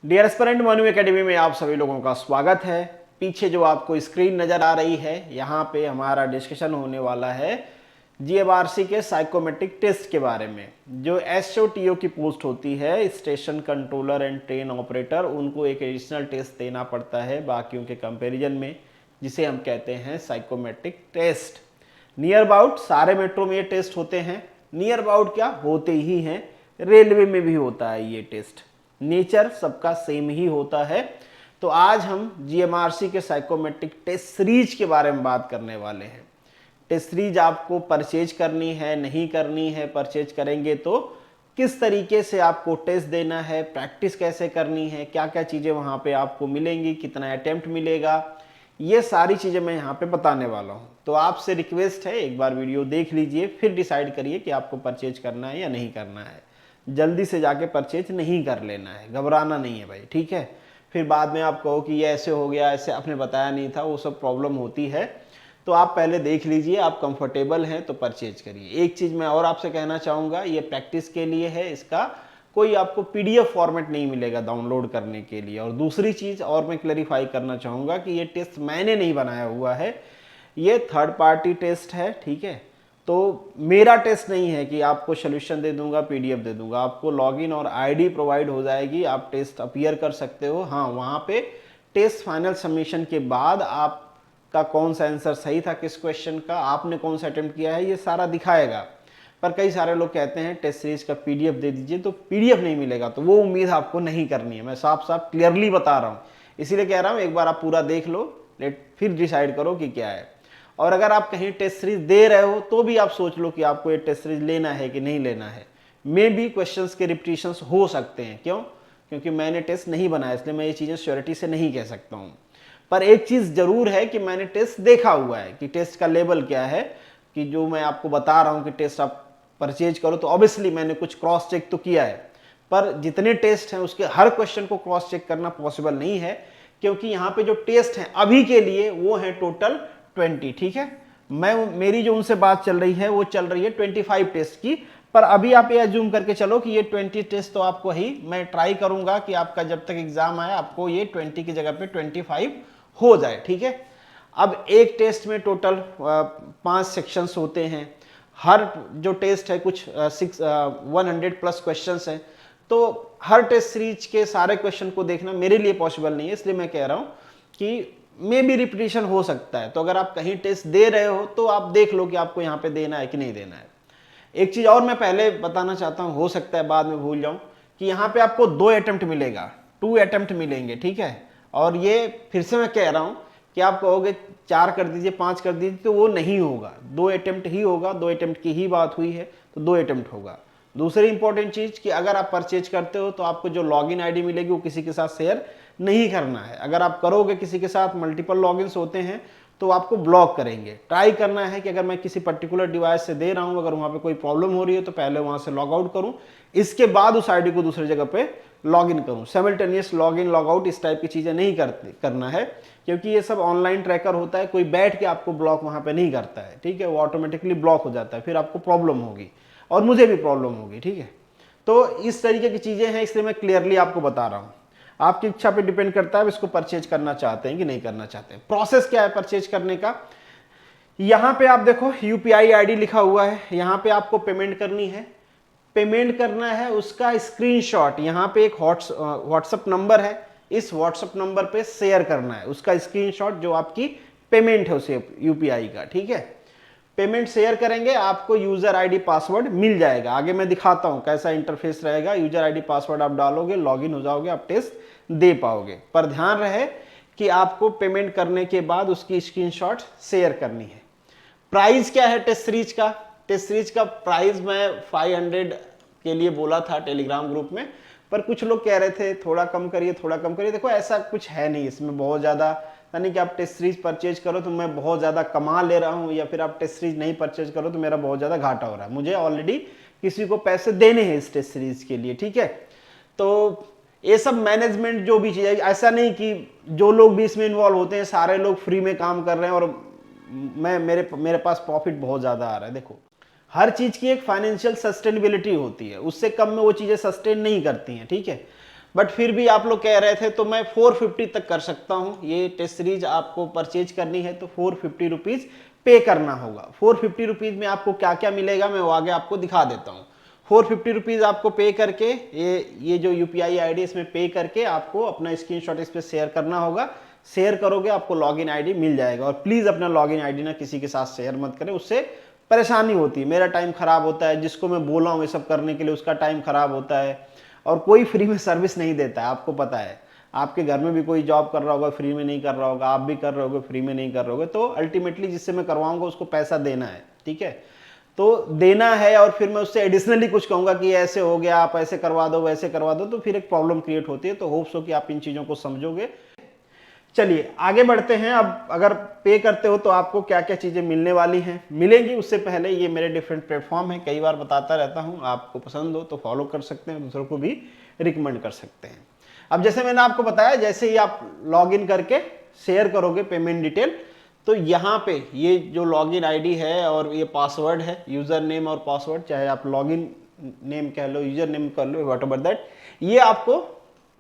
Dear aspirant Manu academy में आप सभी लोगों का स्वागत है। पीछे जो आपको स्क्रीन नज़र आ रही है, यहाँ पे हमारा डिस्कशन होने वाला है जीएमआरसी के साइकोमेट्रिक टेस्ट के बारे में। जो एसओटीओ की पोस्ट होती है, station controller and train operator, उनको एक एडिशनल टेस्ट देना पड़ता है बाकियों के कंपेरिजन में, जिसे हम कहते हैं साइकोमेट्रिक टेस्ट। नियर अबाउट सारे मेट्रो में ये टेस्ट होते हैं। नियर अबाउट क्या होते ही हैं, रेलवे में भी होता है ये टेस्ट। नेचर सबका सेम ही होता है। तो आज हम जीएमआरसी के साइकोमेट्रिक टेस्ट सीरीज के बारे में बात करने वाले हैं। टेस्ट सीरीज आपको परचेज करनी है, नहीं करनी है, परचेज करेंगे तो किस तरीके से आपको टेस्ट देना है, प्रैक्टिस कैसे करनी है, क्या क्या चीज़ें वहाँ पे आपको मिलेंगी, कितना अटेम्प्ट मिलेगा, ये सारी चीज़ें मैं यहाँ पे बताने वाला हूँ। तो आपसे रिक्वेस्ट है, एक बार वीडियो देख लीजिए, फिर डिसाइड करिए कि आपको परचेज करना है या नहीं करना है। जल्दी से जाके परचेज नहीं कर लेना है, घबराना नहीं है भाई, ठीक है। फिर बाद में आप कहो कि ये ऐसे हो गया, ऐसे आपने बताया नहीं था, वो सब प्रॉब्लम होती है। तो आप पहले देख लीजिए, आप कंफर्टेबल हैं तो परचेज करिए। एक चीज़ मैं और आपसे कहना चाहूँगा, ये प्रैक्टिस के लिए है, इसका कोई आपको पीडीएफ फॉर्मेट नहीं मिलेगा डाउनलोड करने के लिए। और दूसरी चीज़ और मैं क्लैरिफाई करना चाहूँगा कि ये टेस्ट मैंने नहीं बनाया हुआ है, ये थर्ड पार्टी टेस्ट है, ठीक है। तो मेरा टेस्ट नहीं है कि आपको सोल्यूशन दे दूंगा, पीडीएफ दे दूंगा। आपको लॉगिन और आईडी प्रोवाइड हो जाएगी, आप टेस्ट अपीयर कर सकते हो। हाँ, वहाँ पे टेस्ट फाइनल सबमिशन के बाद आपका कौन सा आंसर सही था, किस क्वेश्चन का, आपने कौन सा अटेम्प्ट किया है, ये सारा दिखाएगा। पर कई सारे लोग कहते हैं टेस्ट सीरीज का पीडीएफ दे दीजिए, तो पीडीएफ नहीं मिलेगा। तो वो उम्मीद आपको नहीं करनी है, मैं साफ साफ क्लियरली बता रहा हूँ। इसीलिए कह रहा हूँ एक बार आप पूरा देख लो, फिर डिसाइड करो कि क्या है। और अगर आप कहीं टेस्ट सीरीज दे रहे हो तो भी आप सोच लो कि आपको ये टेस्ट सीरीज लेना है कि नहीं लेना है। मे भी क्वेश्चंस के रिपीटिशंस हो सकते हैं। क्यों? क्योंकि मैंने टेस्ट नहीं बनाया, इसलिए मैं ये चीज़ें श्योरिटी से नहीं कह सकता हूँ। पर एक चीज़ जरूर है कि मैंने टेस्ट देखा हुआ है कि टेस्ट का लेवल क्या है, कि जो मैं आपको बता रहा हूँ कि टेस्ट आप परचेज करो, तो ऑब्वियसली मैंने कुछ क्रॉस चेक तो किया है। पर जितने टेस्ट हैं उसके हर क्वेश्चन को क्रॉस चेक करना पॉसिबल नहीं है, क्योंकि यहाँ पे जो टेस्ट हैं अभी के लिए वो है टोटल 20, ठीक है। मेरी जो उनसे बात चल रही है वो चल रही है 25 टेस्ट की। पर अभी आप ये अज्यूम करके चलो कि ये 20 टेस्ट तो आपको ही, मैं ट्राई करूंगा कि आपका जब तक एग्जाम आए आपको ये 20 की जगह पे 25 हो जाए, ठीक है। अब एक टेस्ट में टोटल 5 सेक्शंस होते हैं। हर जो टेस्ट है कुछ 100 प्लस क्वेश्चंस हैं। तो हर टेस्ट सीरीज के सारे क्वेश्चन को देखना मेरे लिए पॉसिबल नहीं है, इसलिए मैं कह रहा हूं कि मे भी रिपीटिशन हो सकता है। तो अगर आप कहीं टेस्ट दे रहे हो तो आप देख लो कि आपको यहाँ पे देना है कि नहीं देना है। एक चीज़ और मैं पहले बताना चाहता हूँ, हो सकता है बाद में भूल जाऊँ, कि यहाँ पे आपको 2 अटेम्प्ट मिलेगा, 2 अटेम्प्ट मिलेंगे, ठीक है। और ये फिर से मैं कह रहा हूँ कि आप कहोगे 4 कर दीजिए, 5 कर दीजिए, तो वो नहीं होगा, 2 अटेम्प्ट ही होगा। 2 अटेम्प्ट की ही बात हुई है तो 2 अटेम्प्ट होगा। दूसरी इंपॉर्टेंट चीज़ कि अगर आप परचेज करते हो तो आपको जो लॉगिन आईडी मिलेगी वो किसी के साथ शेयर नहीं करना है। अगर आप करोगे किसी के साथ, मल्टीपल लॉगिन्स होते हैं तो आपको ब्लॉक करेंगे। ट्राई करना है कि अगर मैं किसी पर्टिकुलर डिवाइस से दे रहा हूं, अगर वहां पे कोई प्रॉब्लम हो रही है तो पहले वहां से लॉग आउट करूं, इसके बाद उस आईडी को दूसरी जगह पे लॉग इन करूं। सिमिल्टेनियस लॉग इन लॉग आउट इस टाइप की चीजें नहीं करना है, क्योंकि ये सब ऑनलाइन ट्रैकर होता है, कोई बैठ के आपको ब्लॉक वहां पे नहीं करता है, ठीक है। वो ऑटोमेटिकली ब्लॉक हो जाता है, फिर आपको प्रॉब्लम होगी और मुझे भी प्रॉब्लम होगी, ठीक है। तो इस तरीके की चीजें हैं, इसलिए मैं क्लियरली आपको बता रहा हूं। आपकी इच्छा पे डिपेंड करता है इसको परचेज करना चाहते हैं कि नहीं करना चाहते हैं। प्रोसेस क्या है परचेज करने का? यहां पे आप देखो यूपीआई आईडी लिखा हुआ है, यहां पे आपको पेमेंट करनी है। पेमेंट करना है, उसका स्क्रीनशॉट यहां पे एक व्हाट्सएप नंबर है, इस व्हाट्सएप नंबर पे शेयर करना है उसका स्क्रीनशॉट, जो आपकी पेमेंट है उसे यूपीआई का, ठीक है। पेमेंट शेयर करेंगे, आपको यूजर आईडी पासवर्ड मिल जाएगा। आगे मैं दिखाता हूं कैसा इंटरफेस रहेगा। यूजर आईडी पासवर्ड आप डालोगे, लॉगिन हो जाओगे, आप टेस्ट दे पाओगे। पर ध्यान रहे कि आपको पेमेंट करने के बाद उसकी स्क्रीनशॉट शेयर करनी है। प्राइस क्या है टेस्ट सीरीज का? टेस्ट सीरीज का प्राइस मैं 500 के लिए बोला था टेलीग्राम ग्रुप में, पर कुछ लोग कह रहे थे थोड़ा कम करिए, थोड़ा कम करिए। देखो ऐसा कुछ है नहीं इसमें बहुत ज़्यादा, यानी कि आप टेस्ट सीरीज परचेज करो तो मैं बहुत ज़्यादा कमा ले रहा हूँ, या फिर आप टेस्ट सीरीज नहीं परचेज करो तो मेरा बहुत ज़्यादा घाटा हो रहा है। मुझे ऑलरेडी किसी को पैसे देने हैं इस टेस्ट सीरीज के लिए, ठीक है। तो ये सब मैनेजमेंट जो भी चीज़ है, ऐसा नहीं कि जो लोग भी इसमें इन्वॉल्व होते हैं सारे लोग फ्री में काम कर रहे हैं और मेरे पास प्रॉफिट बहुत ज़्यादा आ रहा है। देखो हर चीज़ की एक फाइनेंशियल सस्टेनेबिलिटी होती है, उससे कम में वो चीज़ें सस्टेन नहीं करती हैं, ठीक है। बट फिर भी आप लोग कह रहे थे तो मैं 450 तक कर सकता हूँ। ये टेस्ट सीरीज आपको परचेज करनी है तो 450 रुपीज़ पे करना होगा। 450 रुपीज़ में आपको क्या क्या मिलेगा मैं वो आगे आपको दिखा देता हूँ। 450 रुपीज़ आपको पे करके ये जो UPI ID इसमें पे करके आपको अपना स्क्रीनशॉट इस पर शेयर करना होगा। शेयर करोगे आपको लॉगिन आईडी मिल जाएगा। और प्लीज़ अपना लॉगिन आईडी ना किसी के साथ शेयर मत करें, उससे परेशानी होती है, मेरा टाइम खराब होता है, जिसको मैं बोला हूँ ये सब करने के लिए उसका टाइम खराब होता है। और कोई फ्री में सर्विस नहीं देता है, आपको पता है। आपके घर में भी कोई जॉब कर रहा होगा फ्री में नहीं कर रहा होगा, आप भी कर रहे होगे फ्री में नहीं कर रहे होगे। तो अल्टीमेटली जिससे मैं करवाऊंगा उसको पैसा देना है, ठीक है। तो देना है और फिर मैं उससे एडिशनली कुछ कहूंगा कि ऐसे हो गया, आप ऐसे करवा दो वैसे करवा दो, तो फिर एक प्रॉब्लम क्रिएट होती है। तो होप्स हो कि आप इन चीज़ों को समझोगे। चलिए आगे बढ़ते हैं। अब अगर पे करते हो तो आपको क्या क्या चीज़ें मिलने वाली हैं, मिलेंगी। उससे पहले ये मेरे डिफरेंट प्लेटफॉर्म हैं, कई बार बताता रहता हूँ, आपको पसंद हो तो फॉलो कर सकते हैं, दूसरों को भी रिकमेंड कर सकते हैं। अब जैसे मैंने आपको बताया, जैसे ही आप लॉगिन करके शेयर करोगे पेमेंट डिटेल, तो यहाँ पे ये जो लॉगिन आईडी है और ये पासवर्ड है, यूज़र नेम और पासवर्ड, चाहे आप लॉगिन नेम कह लो, यूज़र नेम कर लो, वॉट एवर दैट, ये आपको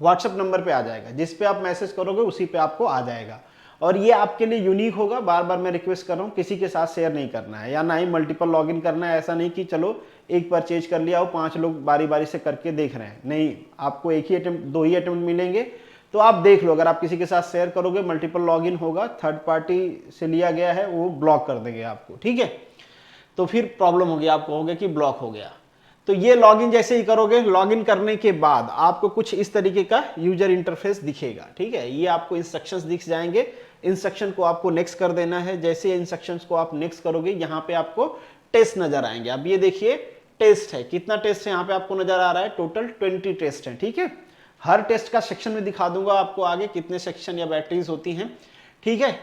व्हाट्सएप नंबर पे आ जाएगा। जिस पे आप मैसेज करोगे उसी पे आपको आ जाएगा। और ये आपके लिए यूनिक होगा। बार बार मैं रिक्वेस्ट कर रहा हूँ, किसी के साथ शेयर नहीं करना है, या ना ही मल्टीपल लॉगिन करना है। ऐसा नहीं कि चलो एक परचेज कर लिया हो, 5 लोग बारी बारी से करके देख रहे हैं, नहीं, आपको एक ही अटेम्प्ट, 2 ही अटेम्प्ट मिलेंगे। तो आप देख लो, अगर आप किसी के साथ शेयर करोगे मल्टीपल लॉगिन होगा, थर्ड पार्टी से लिया गया है, वो ब्लॉक कर देंगे आपको, ठीक है। तो फिर प्रॉब्लम होगी, आप कहोगे कि ब्लॉक हो गया। तो ये लॉगिन जैसे ही करोगे, लॉगिन करने के बाद आपको कुछ इस तरीके का यूजर इंटरफेस दिखेगा, ठीक है। ये आपको इंस्ट्रक्शंस दिख जाएंगे, इंस्ट्रक्शन को आपको नेक्स्ट कर देना है। जैसे इंस्ट्रक्शंस को आप नेक्स्ट करोगे, यहाँ पे आपको टेस्ट नजर आएंगे। अब ये देखिए टेस्ट है, कितना टेस्ट है यहाँ पे आपको नजर आ रहा है, टोटल 20 टेस्ट है, ठीक है। हर टेस्ट का सेक्शन में दिखा दूंगा आपको आगे, कितने सेक्शन या बैटरीज होती हैं, ठीक है।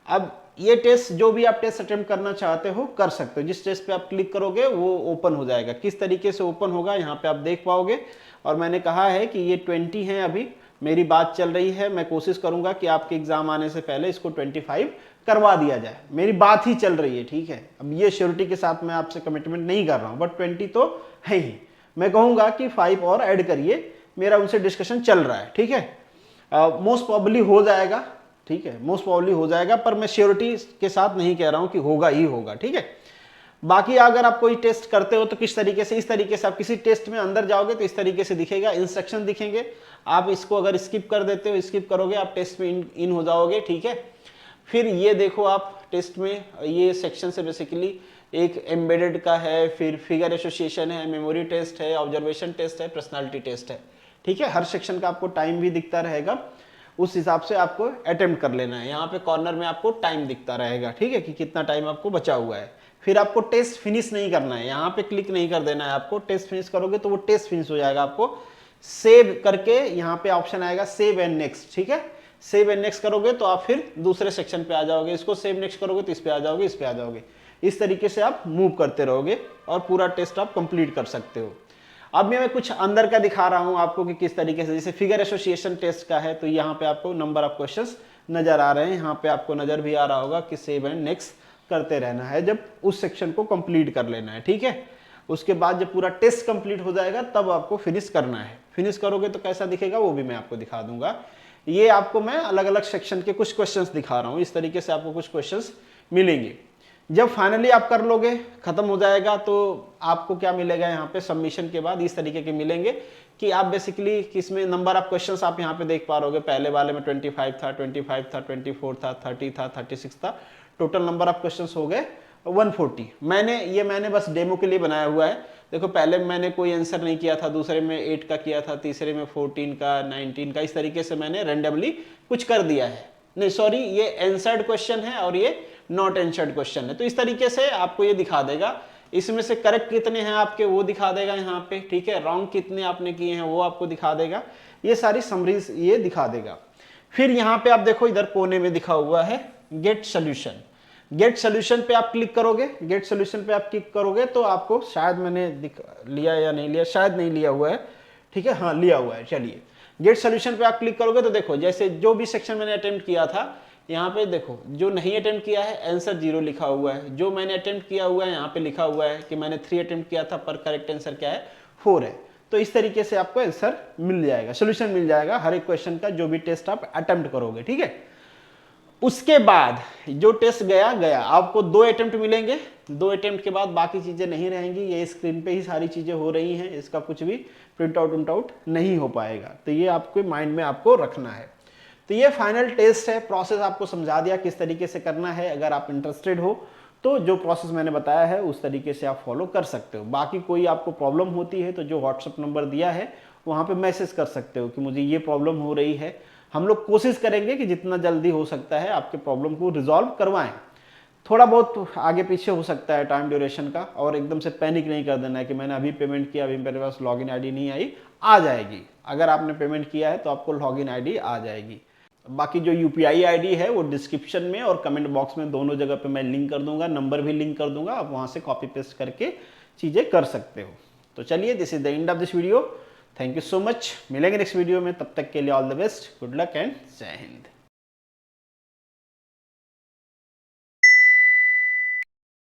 अब ये टेस्ट, जो भी आप टेस्ट अटेम्प्ट करना चाहते हो कर सकते हो। जिस टेस्ट पे आप क्लिक करोगे वो ओपन हो जाएगा। किस तरीके से ओपन होगा यहाँ पे आप देख पाओगे। और मैंने कहा है कि ये 20 है, अभी मेरी बात चल रही है, मैं कोशिश करूंगा कि आपके एग्जाम आने से पहले इसको 25 करवा दिया जाए। मेरी बात ही चल रही है, ठीक है। अब ये श्योरिटी के साथ मैं आपसे कमिटमेंट नहीं कर रहा हूँ, बट 20 तो है ही। मैं कहूँगा कि 5 और ऐड करिए, मेरा उनसे डिस्कशन चल रहा है, ठीक है। मोस्ट प्रॉब्ली हो जाएगा, ठीक है, मोस्ट प्रॉब्ली हो जाएगा, पर मैं श्योरिटी के साथ नहीं कह रहा हूं कि होगा ही होगा, ठीक है। बाकी अगर आप कोई टेस्ट करते हो तो किस तरीके से, इस तरीके से आप किसी टेस्ट में अंदर जाओगे तो इस तरीके से दिखेगा, इंस्ट्रक्शन दिखेंगे। आप इसको अगर स्किप कर देते हो, स्किप करोगे, आप टेस्ट में इन हो जाओगे, ठीक है। फिर ये देखो आप टेस्ट में ये सेक्शन से बेसिकली एक एम्बेडेड का है, फिर फिगर एसोसिएशन है, मेमोरी टेस्ट है, ऑब्जर्वेशन टेस्ट है, पर्सनालिटी टेस्ट है, ठीक है। हर सेक्शन का आपको टाइम भी दिखता रहेगा, उस हिसाब से आपको अटेम्प्ट कर लेना है। यहाँ पे कॉर्नर में आपको टाइम दिखता रहेगा, ठीक है, कि कितना टाइम आपको बचा हुआ है। फिर आपको टेस्ट फिनिश नहीं करना है, यहाँ पे क्लिक नहीं कर देना है आपको। टेस्ट फिनिश करोगे तो वो टेस्ट फिनिश हो जाएगा। आपको सेव करके यहाँ पे ऑप्शन आएगा सेव एंड नेक्स्ट, ठीक है। सेव एंड नेक्स्ट करोगे तो आप फिर दूसरे सेक्शन पे आ जाओगे, इसको सेव नेक्स्ट करोगे तो इस पे आ जाओगे, इस पे आ जाओगे। इस तरीके से आप मूव करते रहोगे और पूरा टेस्ट आप कंप्लीट कर सकते हो। अब मैं कुछ अंदर का दिखा रहा हूं आपको कि किस तरीके से, जैसे फिगर एसोसिएशन टेस्ट का है तो यहाँ पे आपको नंबर ऑफ क्वेश्चंस नजर आ रहे हैं। यहाँ पे आपको नजर भी आ रहा होगा कि सेव एंड नेक्स्ट करते रहना है, जब उस सेक्शन को कंप्लीट कर लेना है, ठीक है। उसके बाद जब पूरा टेस्ट कंप्लीट हो जाएगा तब आपको फिनिश करना है। फिनिश करोगे तो कैसा दिखेगा वो भी मैं आपको दिखा दूंगा। ये आपको मैं अलग अलग सेक्शन के कुछ क्वेश्चंस दिखा रहा हूँ, इस तरीके से आपको कुछ क्वेश्चंस मिलेंगे। जब फाइनली आप कर लोगे, खत्म हो जाएगा, तो आपको क्या मिलेगा यहाँ पे सबमिशन के बाद इस तरीके के मिलेंगे कि आप बेसिकली किसमें नंबर ऑफ क्वेश्चंस आप यहाँ पे देख पा रहोगे। पहले वाले में 25 था, 24 था, 30 था, 36 था, टोटल नंबर ऑफ क्वेश्चंस हो गए 140। मैंने बस डेमो के लिए बनाया हुआ है। देखो पहले मैंने कोई आंसर नहीं किया था, दूसरे में 8 का किया था, तीसरे में 14 का, 19 का, इस तरीके से मैंने रेंडमली कुछ कर दिया है। नहीं सॉरी, ये आंसर्ड क्वेश्चन है और ये नॉट आंसर्ड क्वेश्चन है। तो इस तरीके से आपको ये दिखा देगा, इसमें से करेक्ट कितने हैं आपके वो दिखा देगा यहाँ पे, ठीक है। रॉन्ग कितने आपने किए हैं वो आपको दिखा देगा, ये सारी समरीज ये दिखा देगा। फिर यहाँ पे आप देखो इधर कोने में दिखा हुआ है गेट सोल्यूशन। गेट सोल्यूशन पे आप क्लिक करोगे, गेट सोल्यूशन पे आप क्लिक करोगे तो आपको, शायद मैंने लिया या नहीं लिया, शायद नहीं लिया हुआ है, ठीक है, हाँ लिया हुआ है। चलिए गेट सोल्यूशन पे आप क्लिक करोगे तो देखो जैसे जो भी सेक्शन मैंने अटेम्प्ट किया था, यहाँ पे देखो जो नहीं अटेम्प्ट किया है आंसर 0 लिखा हुआ है, जो मैंने अटेम्प्ट किया हुआ है यहाँ पे लिखा हुआ है कि मैंने 3 अटेम्प्ट किया था पर करेक्ट आंसर क्या है 4 है। तो इस तरीके से आपको आंसर मिल जाएगा, सोल्यूशन मिल जाएगा हर एक क्वेश्चन का, जो भी टेस्ट आप अटेम्प्ट करोगे। ठीक है, उसके बाद जो टेस्ट गया गया, आपको 2 अटेम्प्ट मिलेंगे। 2 अटेम्प्ट के बाद बाकी चीजें नहीं रहेंगी, ये स्क्रीन पे ही सारी चीजें हो रही हैं, इसका कुछ भी प्रिंट आउट नहीं हो पाएगा। तो ये आपके माइंड में आपको रखना है। तो ये फाइनल टेस्ट है, प्रोसेस आपको समझा दिया किस तरीके से करना है। अगर आप इंटरेस्टेड हो तो जो प्रोसेस मैंने बताया है उस तरीके से आप फॉलो कर सकते हो। बाकी कोई आपको प्रॉब्लम होती है तो जो व्हाट्सएप नंबर दिया है वहाँ पे मैसेज कर सकते हो कि मुझे ये प्रॉब्लम हो रही है। हम लोग कोशिश करेंगे कि जितना जल्दी हो सकता है आपके प्रॉब्लम को रिजॉल्व करवाएं। थोड़ा बहुत आगे पीछे हो सकता है टाइम ड्यूरेशन का, और एकदम से पैनिक नहीं कर देना है कि मैंने अभी पेमेंट किया, अभी मेरे पास लॉगिन आईडी नहीं आई। आ जाएगी, अगर आपने पेमेंट किया है तो आपको लॉगिन आईडी आ जाएगी। बाकी जो यूपीआई आईडी है वो डिस्क्रिप्शन में और कमेंट बॉक्स में दोनों जगह पे मैं लिंक कर दूंगा, नंबर भी लिंक कर दूंगा, आप वहां से कॉपी पेस्ट करके चीजें कर सकते हो। तो चलिए, this is the end of this video. Thank you so much, मिलेंगे नेक्स्ट वीडियो में, तब तक के लिए all the best, good luck and जय हिंद।